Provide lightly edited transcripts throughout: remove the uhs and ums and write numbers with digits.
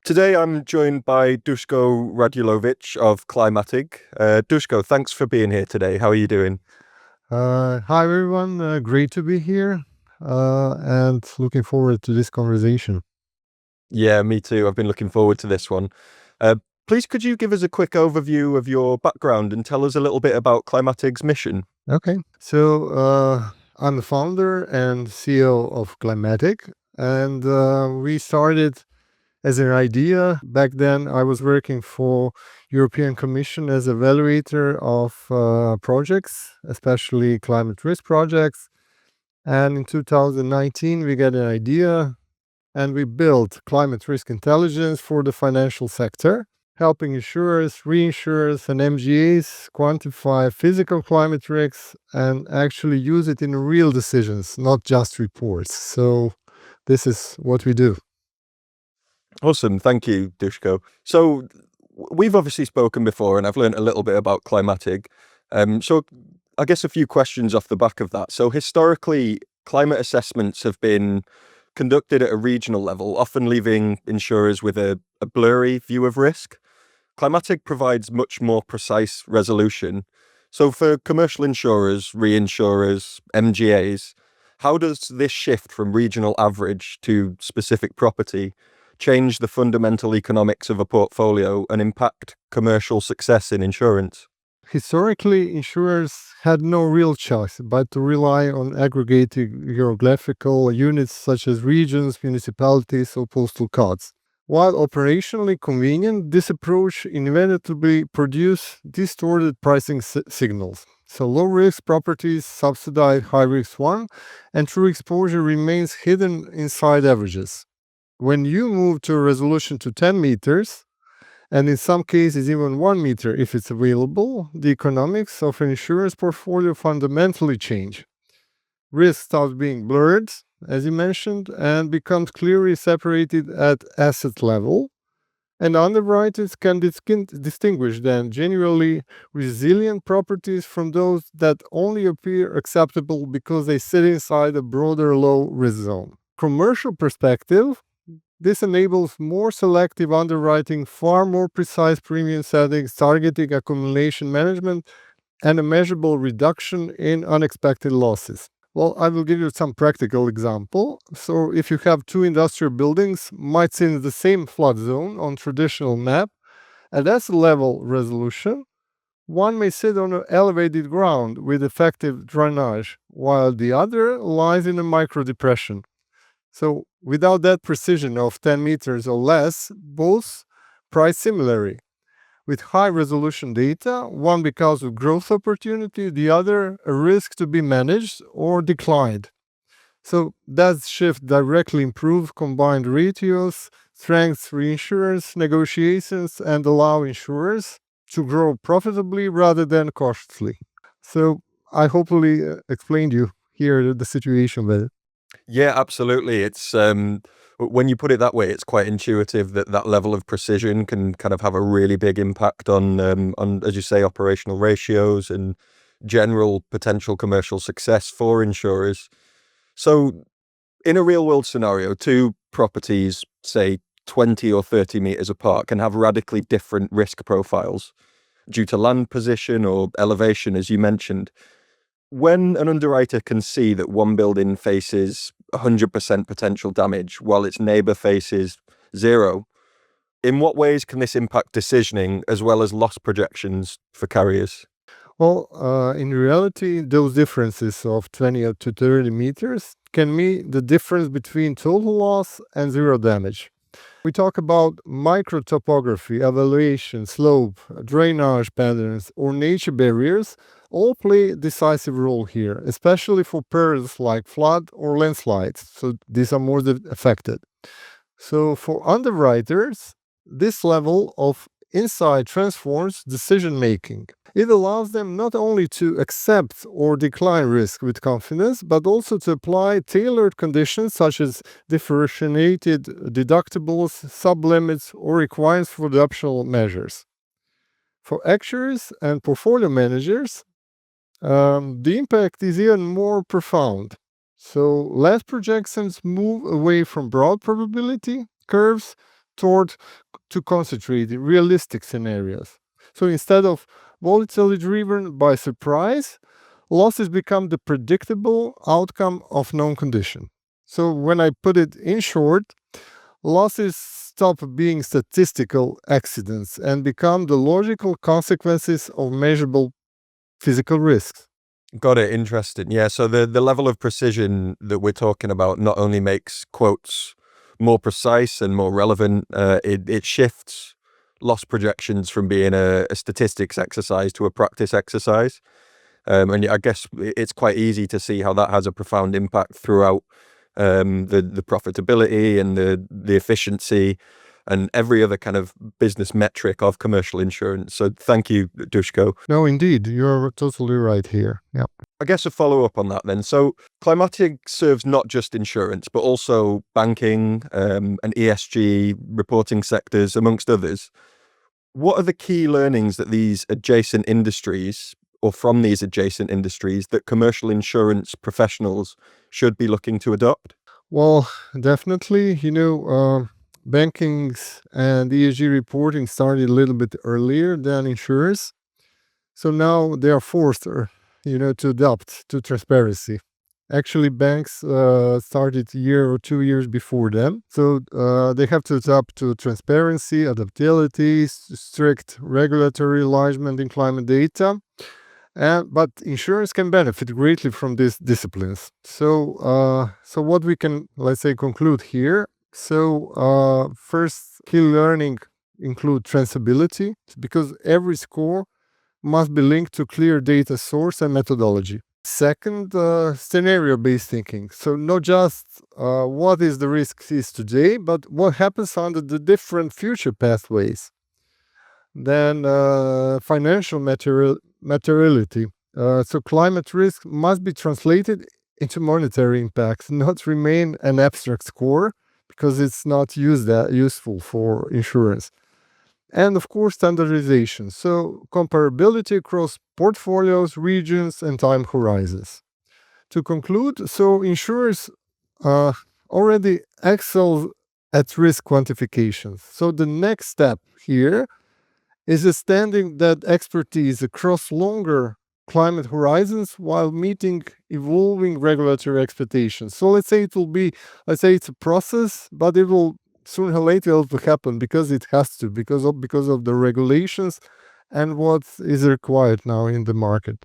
Today I'm joined by Duško Radulović of Climatig. Duško, thanks for being here today. How are you doing? Hi everyone, great to be here and looking forward to this conversation. Yeah, me too. I've been looking forward to this one. Please, could you give us a quick overview of your background and tell us a little bit about Climatig's mission? Okay, so I'm the founder and CEO of Climatig, and we started as an idea. Back then, I was working for European Commission as evaluator of projects, especially climate risk projects. And in 2019, we got an idea and we built climate risk intelligence for the financial sector, helping insurers, reinsurers, and MGAs quantify physical climate risks and actually use it in real decisions, not just reports. So this is what we do. Awesome. Thank you, Duško. So we've obviously spoken before and I've learned a little bit about Climatig. So I guess a few questions off the back of that. So historically, climate assessments have been conducted at a regional level, often leaving insurers with a blurry view of risk. Climatig provides much more precise resolution. So for commercial insurers, reinsurers, MGAs, how does this shift from regional average to specific property change the fundamental economics of a portfolio and impact commercial success in insurance? Historically, insurers had no real choice but to rely on aggregated geographical units such as regions, municipalities, or postal codes. While operationally convenient, this approach inevitably produced distorted pricing signals. So low-risk properties subsidize high-risk one, and true exposure remains hidden inside averages. When you move to a resolution to 10 meters, and in some cases even 1 meter if it's available, the economics of an insurance portfolio fundamentally change. Risk stops being blurred, as you mentioned, and becomes clearly separated at asset level. And underwriters can distinguish then genuinely resilient properties from those that only appear acceptable because they sit inside a broader low risk zone. Commercial perspective, this enables more selective underwriting, far more precise premium settings, targeting accumulation management, and a measurable reduction in unexpected losses. Well, I will give you some practical example. So if you have two industrial buildings might sit in the same flood zone on traditional map, at that level resolution, one may sit on an elevated ground with effective drainage, while the other lies in a micro depression. So without that precision of 10 meters or less, both price similarly. With high resolution data, one because of growth opportunity, the other a risk to be managed or declined. So that shift directly improves combined ratios, strengthens reinsurance negotiations, and allow insurers to grow profitably rather than cautiously. So I hopefully explained you here the situation better. Yeah, absolutely. It's when you put it that way, it's quite intuitive that that level of precision can kind of have a really big impact on, as you say, operational ratios and general potential commercial success for insurers. So, in a real world scenario, two properties, say 20 or 30 meters apart, can have radically different risk profiles due to land position or elevation, as you mentioned. When an underwriter can see that one building faces 100% potential damage while its neighbor faces zero, in what ways can this impact decisioning as well as loss projections for carriers? Well, in reality, those differences of 20 up to 30 meters can mean the difference between total loss and zero damage. We talk about microtopography, evaluation, slope, drainage patterns, or nature barriers all play a decisive role here, especially for perils like flood or landslides. So these are more affected. So for underwriters, this level of insight transforms decision making. It allows them not only to accept or decline risk with confidence, but also to apply tailored conditions such as differentiated deductibles, sublimits, or requirements for the optional measures. For actuaries and portfolio managers, the impact is even more profound. So, less projections move away from broad probability curves toward to concentrate in realistic scenarios. So instead of volatility driven by surprise, losses become the predictable outcome of known condition. So when I put it in short, losses stop being statistical accidents and become the logical consequences of measurable physical risks. Got it. Interesting. Yeah. So the level of precision that we're talking about not only makes quotes more precise and more relevant, it shifts loss projections from being a statistics exercise to a practice exercise. And I guess it's quite easy to see how that has a profound impact throughout the profitability and the efficiency and every other kind of business metric of commercial insurance. So thank you, Duško. No, indeed, you're totally right here. Yeah. I guess a follow-up on that then. So Climatig serves not just insurance, but also banking and ESG reporting sectors, amongst others. What are the key learnings that these adjacent industries, or from these adjacent industries, that commercial insurance professionals should be looking to adopt? Well, definitely, bankings and ESG reporting started a little bit earlier than insurers. So now they are forced, to adapt to transparency. Actually, banks started a year or 2 years before them. So they have to adapt to transparency, adaptability, strict regulatory alignment in climate data. But insurance can benefit greatly from these disciplines. So what we can, let's say, conclude here. So first, key learning include traceability, because every score must be linked to clear data source and methodology. Second, scenario-based thinking. So not just what is the risk is today, but what happens under the different future pathways. Then financial materiality. So climate risk must be translated into monetary impact, not remain an abstract score, because it's not useful for insurance. And of course, standardization. So comparability across portfolios, regions, and time horizons. To conclude, so insurers already excel at risk quantification. So the next step here is extending that expertise across longer climate horizons while meeting evolving regulatory expectations. So let's say it's a process, but it will sooner or later it will happen because it has to, because of the regulations and what is required now in the market.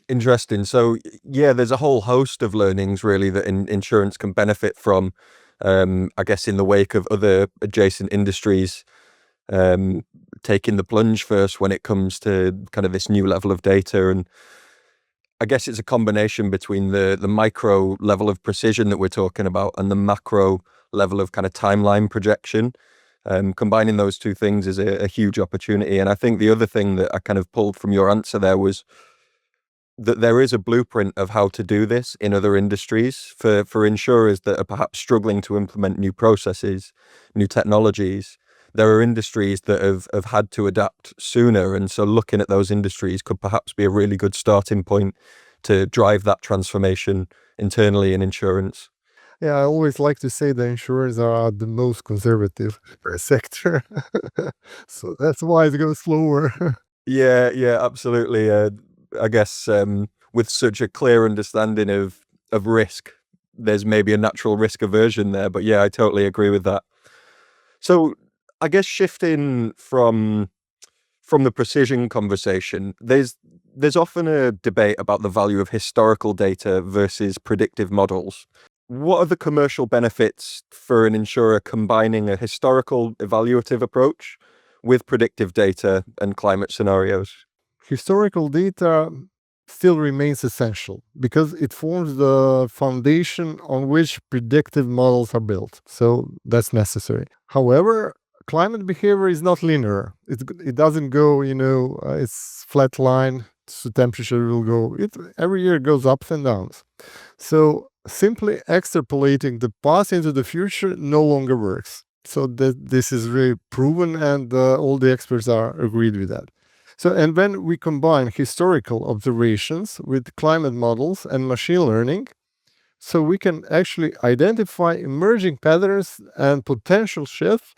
Interesting. So yeah, there's a whole host of learnings really that insurance can benefit from, I guess in the wake of other adjacent industries taking the plunge first when it comes to kind of this new level of data. And I guess it's a combination between the micro level of precision that we're talking about and the macro level of kind of timeline projection. Combining those two things is a huge opportunity. And I think the other thing that I kind of pulled from your answer there was that there is a blueprint of how to do this in other industries for insurers that are perhaps struggling to implement new processes, new technologies. There are industries that have had to adapt sooner. And so looking at those industries could perhaps be a really good starting point to drive that transformation internally in insurance. Yeah, I always like to say the insurers are the most conservative sector. So that's why it goes slower. Yeah, absolutely. I guess with such a clear understanding of risk, there's maybe a natural risk aversion there. But yeah, I totally agree with that. So I guess shifting from the precision conversation, there's often a debate about the value of historical data versus predictive models. What are the commercial benefits for an insurer combining a historical evaluative approach with predictive data and climate scenarios? Historical data still remains essential because it forms the foundation on which predictive models are built. So that's necessary. However, climate behavior is not linear. It doesn't go, it's flat line. So temperature will go. Every year goes ups and downs. So simply extrapolating the past into the future no longer works. So this is really proven, and all the experts are agreed with that. So, and when we combine historical observations with climate models and machine learning, so we can actually identify emerging patterns and potential shifts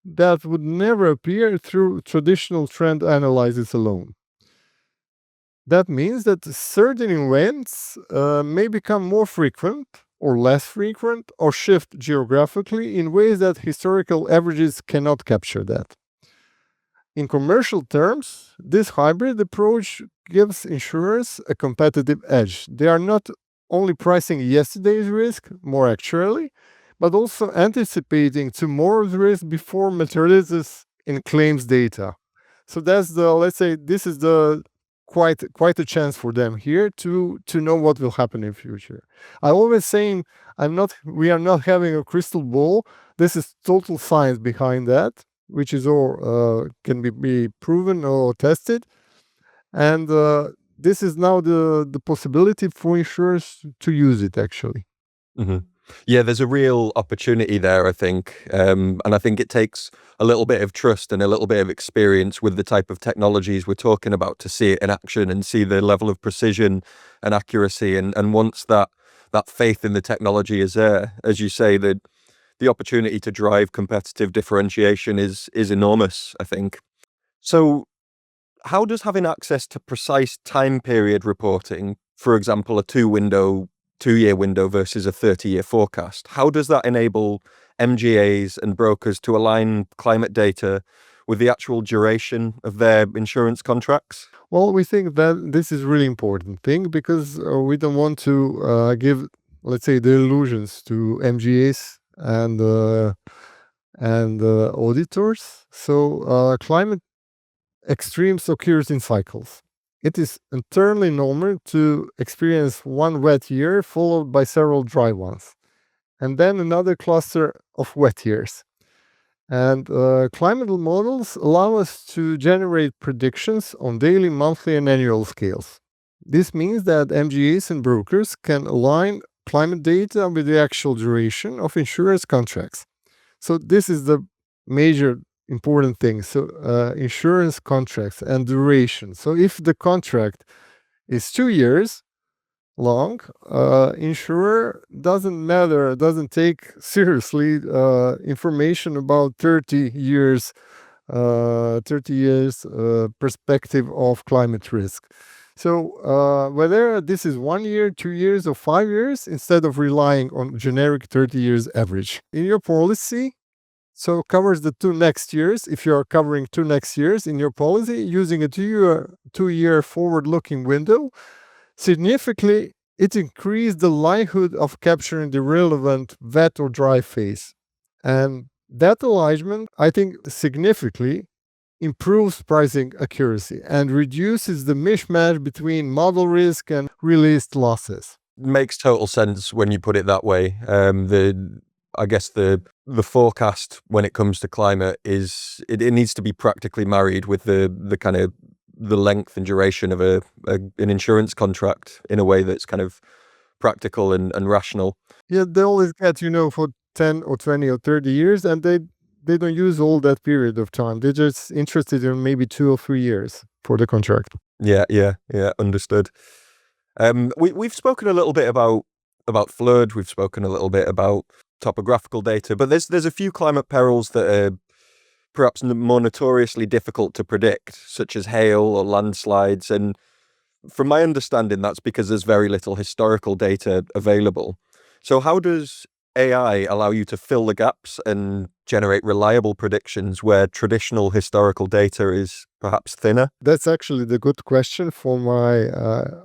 that would never appear through traditional trend analysis alone. That means that certain events may become more frequent or less frequent or shift geographically in ways that historical averages cannot capture that. In commercial terms, this hybrid approach gives insurers a competitive edge. They are not only pricing yesterday's risk more accurately, but also anticipating tomorrow's risk before materializes in claims data. So that's the, let's say, this is the quite a chance for them here to know what will happen in future. I always saying we are not having a crystal ball. This is total science behind that, which is all can be proven or tested, and this is now the possibility for insurers to use it actually. hmm Yeah, there's a real opportunity there, I think. And I think it takes a little bit of trust and a little bit of experience with the type of technologies we're talking about to see it in action and see the level of precision and accuracy. And once that faith in the technology is there, as you say, the opportunity to drive competitive differentiation is enormous, I think. So how does having access to precise time period reporting, for example, a 2-year window versus a 30-year forecast, how does that enable MGAs and brokers to align climate data with the actual duration of their insurance contracts? Well, we think that this is really important thing because we don't want to give, let's say, the illusions to MGAs and auditors. So climate extremes occurs in cycles. It is entirely normal to experience one wet year followed by several dry ones, and then another cluster of wet years. And climate models allow us to generate predictions on daily, monthly, and annual scales. This means that MGAs and brokers can align climate data with the actual duration of insurance contracts. So this is the major important thing. So insurance contracts and duration. So if the contract is 2 years long, insurer doesn't take seriously information about 30 years perspective of climate risk. So whether this is 1 year, 2 years, or 5 years, instead of relying on generic 30 years average in your policy. So covers the 2 next years. If you are covering 2 next years in your policy using a 2-year forward-looking window, significantly it increased the likelihood of capturing the relevant wet or dry phase. And that alignment, I think, significantly improves pricing accuracy and reduces the mismatch between model risk and released losses. Makes total sense when you put it that way. I guess the forecast when it comes to climate is it needs to be practically married with the kind of the length and duration of an insurance contract in a way that's kind of practical and rational. Yeah, they always get, for 10 or 20 or 30 years, and they don't use all that period of time. They're just interested in maybe 2 or 3 years for the contract. Yeah, understood. We've spoken a little bit about flood. We've spoken a little bit about topographical data, but there's a few climate perils that are perhaps more notoriously difficult to predict, such as hail or landslides. And from my understanding, that's because there's very little historical data available. So how does AI allow you to fill the gaps and generate reliable predictions where traditional historical data is perhaps thinner? That's actually the good question for my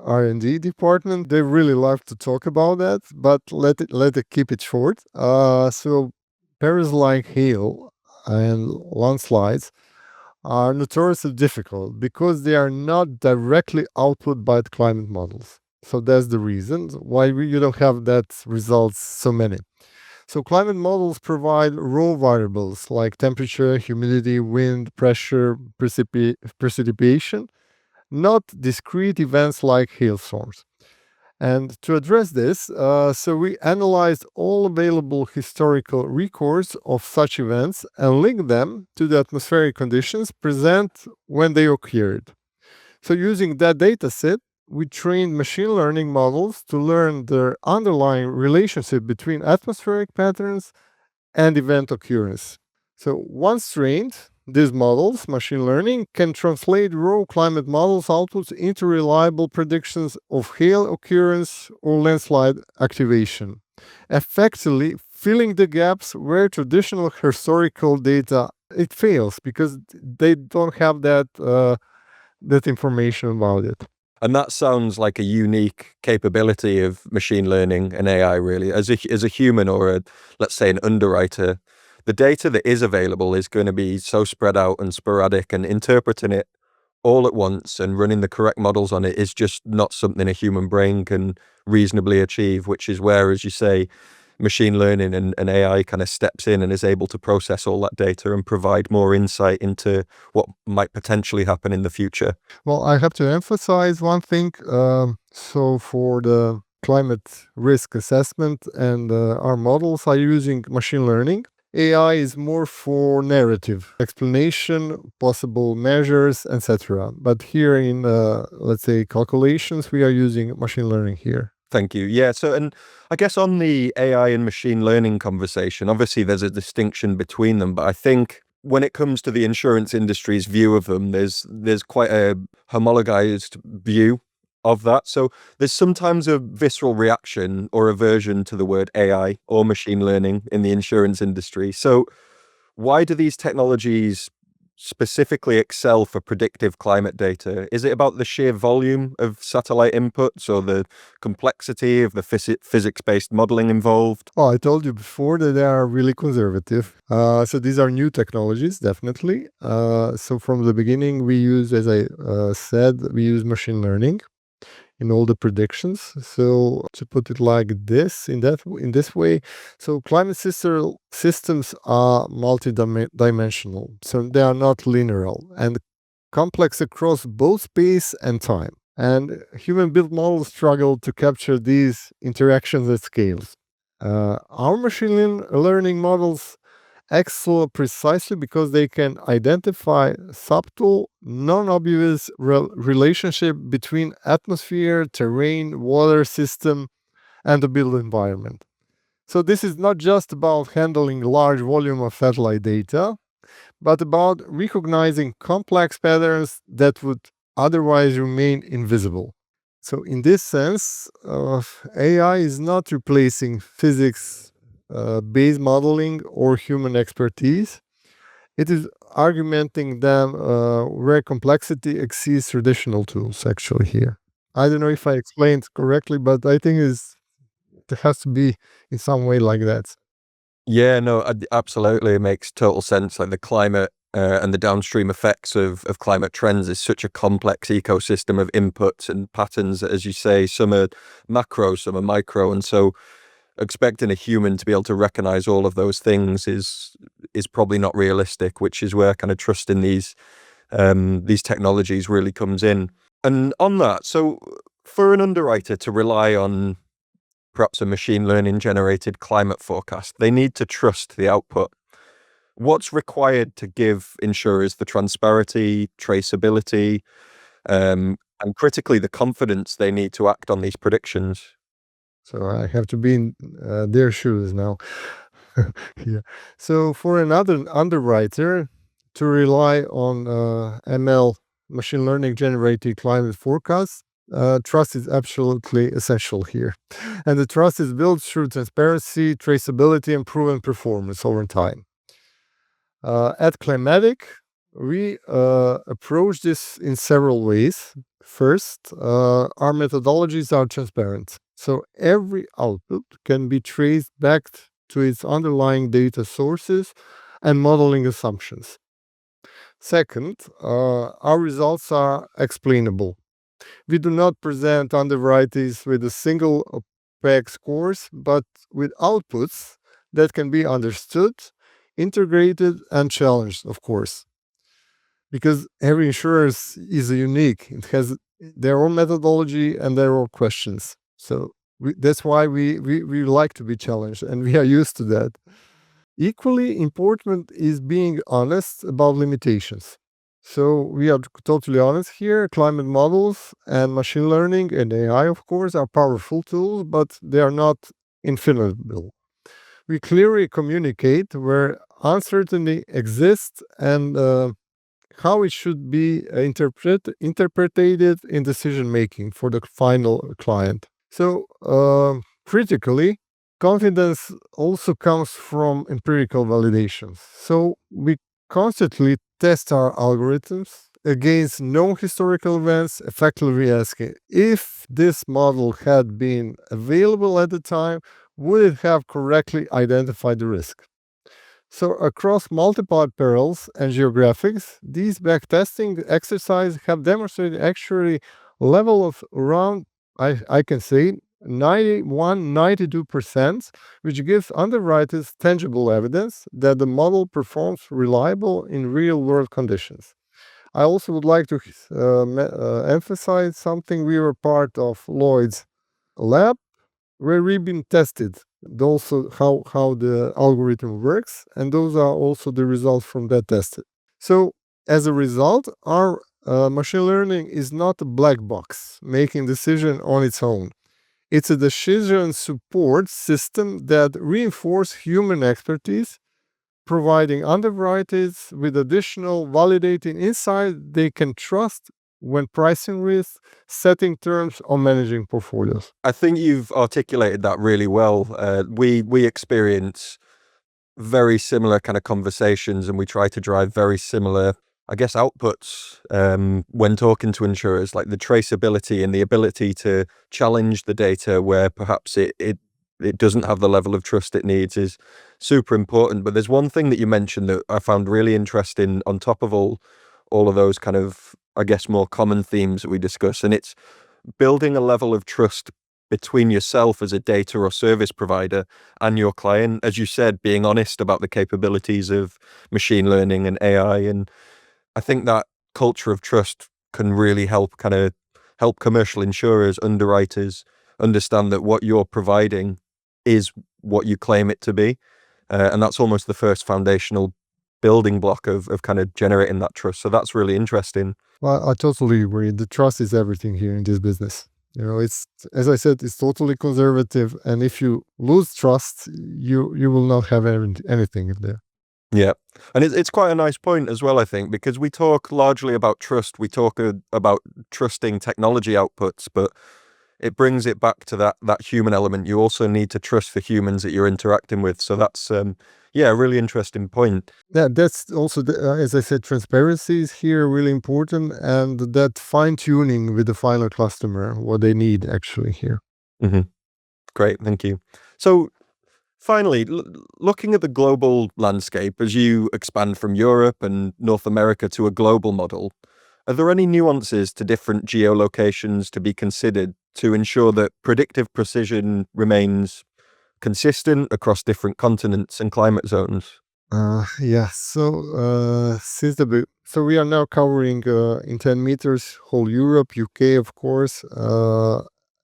R&D department. They really love to talk about that, but let it keep it short. So perils like hail and landslides are notoriously difficult because they are not directly output by the climate models. So that's the reason why you don't have that results so many. So climate models provide raw variables like temperature, humidity, wind, pressure, precipitation, not discrete events like hailstorms. And to address this, so we analyzed all available historical records of such events and linked them to the atmospheric conditions present when they occurred. So using that data set, we trained machine learning models to learn the underlying relationship between atmospheric patterns and event occurrence. So once trained, these models, machine learning, can translate raw climate models outputs into reliable predictions of hail occurrence or landslide activation, effectively filling the gaps where traditional historical data it fails because they don't have that information about it. And that sounds like a unique capability of machine learning and AI, really. As a human or let's say an underwriter, the data that is available is going to be so spread out and sporadic, and interpreting it all at once and running the correct models on it is just not something a human brain can reasonably achieve, which is where, as you say, machine learning and AI kind of steps in and is able to process all that data and provide more insight into what might potentially happen in the future. Well, I have to emphasize one thing. So for the climate risk assessment and our models are using machine learning. AI is more for narrative explanation, possible measures, etc. But here in, let's say, calculations, we are using machine learning here. Thank you. Yeah. So, and I guess on the AI and machine learning conversation, obviously there's a distinction between them, but I think when it comes to the insurance industry's view of them, there's quite a homologized view of that. So there's sometimes a visceral reaction or aversion to the word AI or machine learning in the insurance industry. So why do these technologies specifically excel for predictive climate data? Is it about the sheer volume of satellite inputs or the complexity of the physics-based modeling involved? Well, I told you before that they are really conservative. So these are new technologies, definitely. So from the beginning, we use, as I said, we use machine learning in all the predictions. So to put it like this, in this way, so climate systems are multidimensional. So they are not linear and complex across both space and time. And human-built models struggle to capture these interactions at scales. Our machine learning models excel precisely because they can identify subtle, non-obvious relationship between atmosphere, terrain, water system, and the built environment. So this is not just about handling large volume of satellite data, but about recognizing complex patterns that would otherwise remain invisible. So in this sense, AI is not replacing physics based modeling or human expertise. It is augmenting them where complexity exceeds traditional tools, actually, here. I don't know if I explained correctly, but I think it has to be in some way like that. Yeah, no, absolutely. It makes total sense. Like the climate and the downstream effects of climate trends is such a complex ecosystem of inputs and patterns. As you say, some are macro, some are micro. And so expecting a human to be able to recognize all of those things is probably not realistic, which is where kind of trust in these technologies really comes in. And on that, so for an underwriter to rely on perhaps a machine learning generated climate forecast, they need to trust the output. What's required to give insurers the transparency, traceability, and critically the confidence they need to act on these predictions? So I have to be in their shoes now. Yeah. So for another underwriter to rely on ML, machine learning generated climate forecasts, trust is absolutely essential here. And the trust is built through transparency, traceability, and proven performance over time. At Climatic, we approach this in several ways. First, our methodologies are transparent. So every output can be traced back to its underlying data sources and modeling assumptions. Second, our results are explainable. We do not present underwriters with a single opaque scores, but with outputs that can be understood, integrated, and challenged, of course. Because every insurer is unique. It has their own methodology and their own questions. So that's why we like to be challenged, and we are used to that. Equally important is being honest about limitations. So we are totally honest here. Climate models and machine learning and AI, of course, are powerful tools, but they are not infinite. We clearly communicate where uncertainty exists and how it should be interpreted in decision making for the final client. So, critically, confidence also comes from empirical validations. So, we constantly test our algorithms against known historical events, effectively asking if this model had been available at the time, would it have correctly identified the risk? So across multiple perils and geographics, these backtesting exercises have demonstrated actually level of around, I can say, 91, 92%, which gives underwriters tangible evidence that the model performs reliable in real-world conditions. I also would like to emphasize something. We were part of Lloyd's lab where we've been tested also how the algorithm works, and those are also the results from that test. So as a result, our machine learning is not a black box making decision on its own. It's a decision support system that reinforces human expertise, providing underwriters with additional validating insight they can trust when pricing risks, setting terms, or managing portfolios. I think you've articulated that really well. We experience very similar kind of conversations, and we try to drive very similar, I guess, outputs when talking to insurers, like the traceability and the ability to challenge the data where perhaps it doesn't have the level of trust it needs is super important. But there's one thing that you mentioned that I found really interesting on top of all of those kind of, I guess, more common themes that we discuss, and it's building a level of trust between yourself as a data or service provider and your client. As you said, being honest about the capabilities of machine learning and AI. And I think that culture of trust can really help commercial insurers, underwriters understand that what you're providing is what you claim it to be. And that's almost the first foundational building block of kind of generating that trust. So that's really interesting. Well, I totally agree. The trust is everything here in this business. It's, as I said, it's totally conservative, and if you lose trust, you will not have anything in there. Yeah. And it's quite a nice point as well, I think, because we talk largely about trust. We talk about trusting technology outputs, but it brings it back to that human element. You also need to trust the humans that you're interacting with. So that's, a really interesting point. Yeah, that's also, as I said, transparency is here really important, and that fine tuning with the final customer, what they need actually here. Mm-hmm. Great. Thank you. So finally, looking at the global landscape as you expand from Europe and North America to a global model, are there any nuances to different geolocations to be considered to ensure that predictive precision remains consistent across different continents and climate zones? Yeah. So we are now covering in 10 meters whole Europe, UK, of course,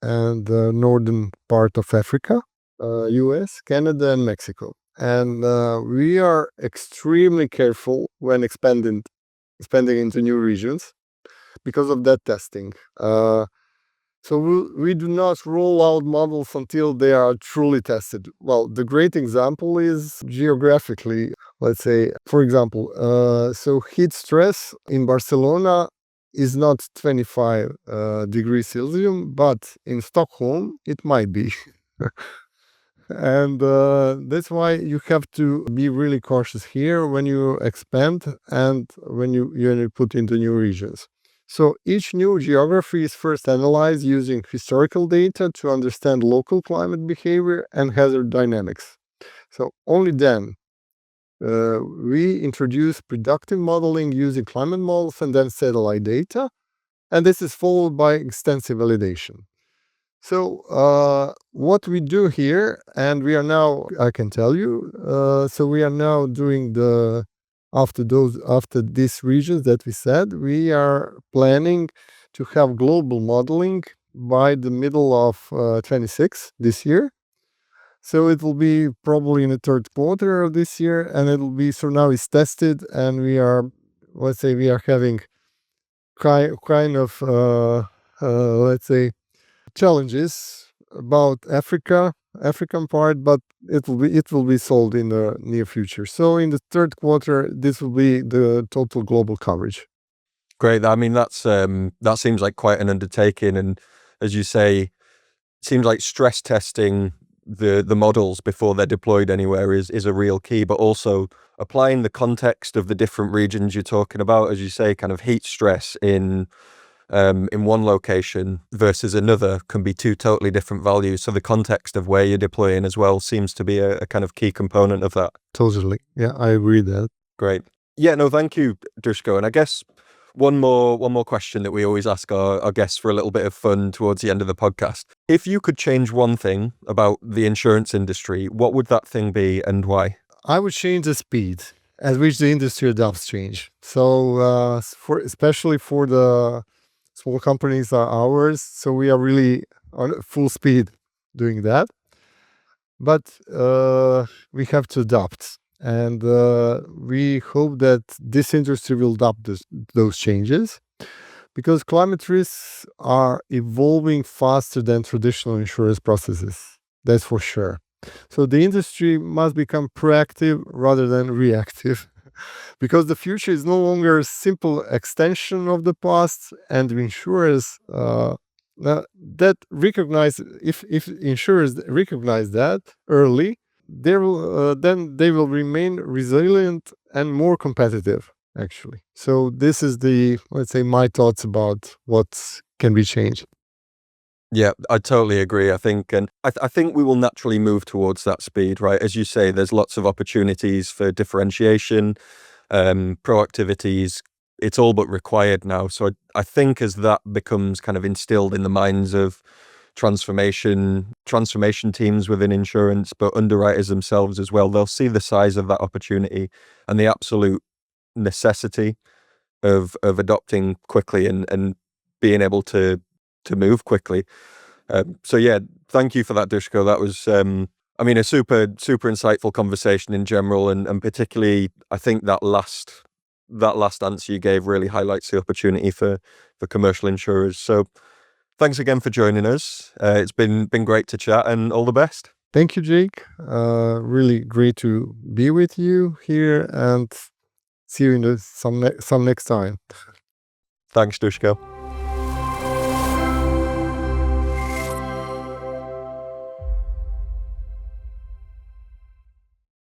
and the northern part of Africa, US, Canada, and Mexico. And we are extremely careful when expanding into new regions because of that testing. So we do not roll out models until they are truly tested. Well, the great example is geographically, let's say, for example, so heat stress in Barcelona is not 25 degrees Celsius, but in Stockholm, it might be. And that's why you have to be really cautious here when you expand and when you put into new regions. So each new geography is first analyzed using historical data to understand local climate behavior and hazard dynamics. So only then we introduce predictive modeling using climate models and then satellite data, and this is followed by extensive validation. So what we do here, and we are now, I can tell you, so we are now doing after these regions that we said, we are planning to have global modeling by the middle of 26 this year. So it will be probably in the third quarter of this year, and it'll be, so now it's tested, and we are, let's say, we are having kind of, let's say, challenges about Africa African part, but it will be sold in the near future. So in the third quarter, this will be the total global coverage. Great. I mean, that seems like quite an undertaking, and as you say, it seems like stress testing the models before they're deployed anywhere is a real key, but also applying the context of the different regions you're talking about, as you say, kind of heat stress in one location versus another can be two totally different values. So the context of where you're deploying as well seems to be a kind of key component of that. Totally. Yeah, I agree that. Great. Yeah, no, thank you, Duško. And I guess one more question that we always ask our guests for a little bit of fun towards the end of the podcast. If you could change one thing about the insurance industry, what would that thing be and why? I would change the speed at which the industry adopts change. So especially for the small companies like ours, so we are really on full speed doing that. But we have to adapt. And we hope that this industry will adopt those changes, because climate risks are evolving faster than traditional insurance processes. That's for sure. So the industry must become proactive rather than reactive, because the future is no longer a simple extension of the past, and insurers that recognize, if insurers recognize that early, then they will remain resilient and more competitive, actually. So this is let's say, my thoughts about what can be changed. Yeah, I totally agree. I think, and I think we will naturally move towards that speed, right? As you say, there's lots of opportunities for differentiation, proactivities. It's all but required now. So I think as that becomes kind of instilled in the minds of transformation teams within insurance, but underwriters themselves as well, they'll see the size of that opportunity and the absolute necessity of adopting quickly and being able to move quickly. So yeah, thank you for that, Duško. That was, I mean, a super insightful conversation in general, and particularly, I think that last answer you gave really highlights the opportunity for commercial insurers. So thanks again for joining us. It's been great to chat, and all the best. Thank you, Jake. Really great to be with you here, and see you in some next time. Thanks, Duško.